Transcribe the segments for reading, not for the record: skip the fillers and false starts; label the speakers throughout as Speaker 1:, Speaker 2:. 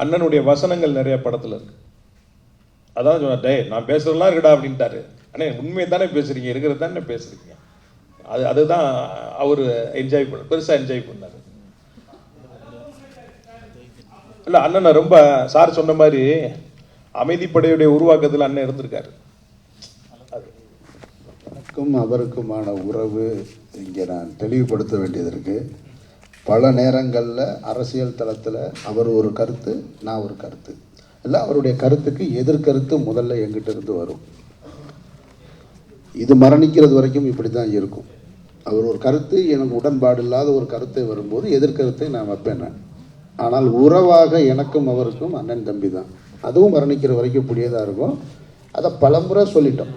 Speaker 1: அண்ணனுடைய வசனங்கள் நிறைய படத்துல இருக்கு. அதான் சொன்ன, டே நான் பேசுறதெல்லாம் இருக்குடா அப்படின்ட்டாரு. அண்ணே உண்மையை தானே பேசுறீங்க, இருக்கிறது தானே பேசுறீங்க. அதுதான் அவர் என்ஜாய் பண்ண, பெருசா என்ஜாய் பண்ணாரு. இல்ல அண்ணனை ரொம்ப சார் சொன்ன மாதிரி அமைதிப்படையுடைய உருவாக்கத்தில் அண்ணன் இருந்திருக்காரு.
Speaker 2: எனக்கும் அவருக்குமான உறவு இங்கே நான் தெளிவுபடுத்த வேண்டியது இருக்கு. பல நேரங்களில் அரசியல் தளத்தில் அவர் ஒரு கருத்து, நான் ஒரு கருத்து இல்லை, அவருடைய கருத்துக்கு எதிர்கருத்து முதல்ல எங்கிட்ட இருந்து வரும். இது மரணிக்கிறது வரைக்கும் இப்படி தான் இருக்கும். அவர் ஒரு கருத்து, எனக்கு உடன்பாடு இல்லாத ஒரு கருத்தை வரும்போது எதிர்கருத்தை நான் வைப்பேன் நான். ஆனால் உறவாக எனக்கும் அவருக்கும் அண்ணன் தம்பி தான். அதுவும் மரணிக்கிற வரைக்கும் இப்படியேதான் இருக்கும். அதை பலமுறை சொல்லிட்டோம்,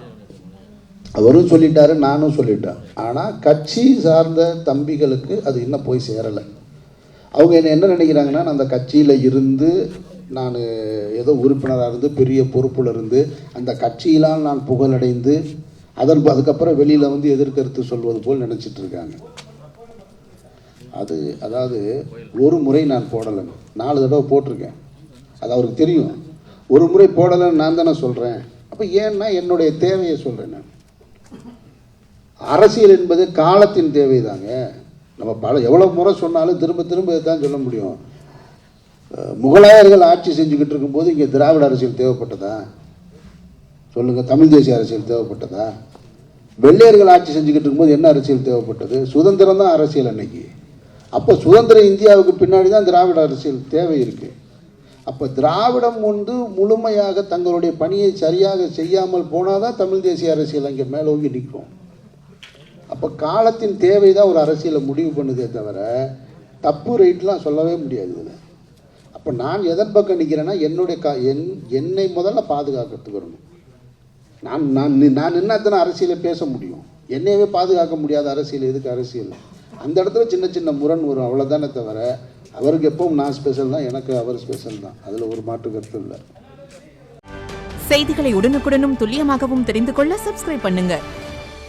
Speaker 2: அவரும் சொல்லிட்டாரு, நானும் சொல்லிட்டேன். ஆனால் கட்சி சார்ந்த தம்பிகளுக்கு அது இன்னும் போய் சேரலை. அவங்க என்ன நினைக்கிறாங்கன்னா, நான் அந்த கட்சியில் இருந்து நான் ஏதோ உறுப்பினராக இருந்து பெரிய பொறுப்பில் இருந்து அந்த கட்சியினால் நான் புகழடைந்து அதுக்கப்புறம் வெளியில் வந்து எதிர்கருத்து சொல்வது போல் நினச்சிட்டு இருக்காங்க. அதாவது ஒரு முறை நான் போடலைங்க, 4 தடவை போட்டிருக்கேன். அது அவருக்கு தெரியும். ஒரு முறை போடலைன்னு நான் தானே சொல்கிறேன். அப்போ ஏன்னா என்னுடைய தேவையை சொல்கிறேன் நான். அரசியல் என்பது காலத்தின் தேவை தாங்க. நம்ம எவ்வளோ முறை சொன்னாலும் திரும்ப திரும்ப தான் சொல்ல முடியும். முகலாயர்கள் ஆட்சி செஞ்சுக்கிட்டு இருக்கும்போது இங்கே திராவிட அரசியல் தேவைப்பட்டதா சொல்லுங்கள்? தமிழ் தேசிய அரசியல் தேவைப்பட்டதா? வெள்ளையர்கள் ஆட்சி செஞ்சுக்கிட்டு இருக்கும்போது என்ன அரசியல் தேவைப்பட்டது? சுதந்திரம் தான் அரசியல் அன்னைக்கு. அப்போ சுதந்திர இந்தியாவுக்கு பின்னாடி தான் திராவிட அரசியல் தேவை இருக்குது. அப்போ திராவிடம் முழுமையாக தங்களுடைய பணியை சரியாக செய்யாமல் போனால் தான் தமிழ் தேசிய அரசியல் அங்கே மேலோங்கி நிற்கும். அப்போ காலத்தின் தேவை தான் ஒரு அரசியலை முடிவு பண்ணுதே தவிர தப்பு ரைட்லாம் சொல்லவே முடியாது இதில். அப்போ நான் எதன் பக்கம் நிற்கிறேன்னா, என்னை முதல்ல பாதுகாக்கிறதுக்கு வரணும். நான் என்னத்தானே அரசியலை பேச முடியும்? என்னையவே பாதுகாக்க முடியாத அரசியல் எதுக்கு அரசியல்? அந்த இடத்துல சின்ன சின்ன முரண் வரும், அவ்வளோதானே தவிர அவருக்கு எப்பவும் நான் ஸ்பெஷல் தான், எனக்கு அவர் ஸ்பெஷல் தான். அதில் ஒரு மாற்று கருத்து இல்லை.
Speaker 3: செய்திகளை உடனுக்குடனும் துல்லியமாகவும் தெரிந்து கொள்ள சப்ஸ்கிரைப் பண்ணுங்க.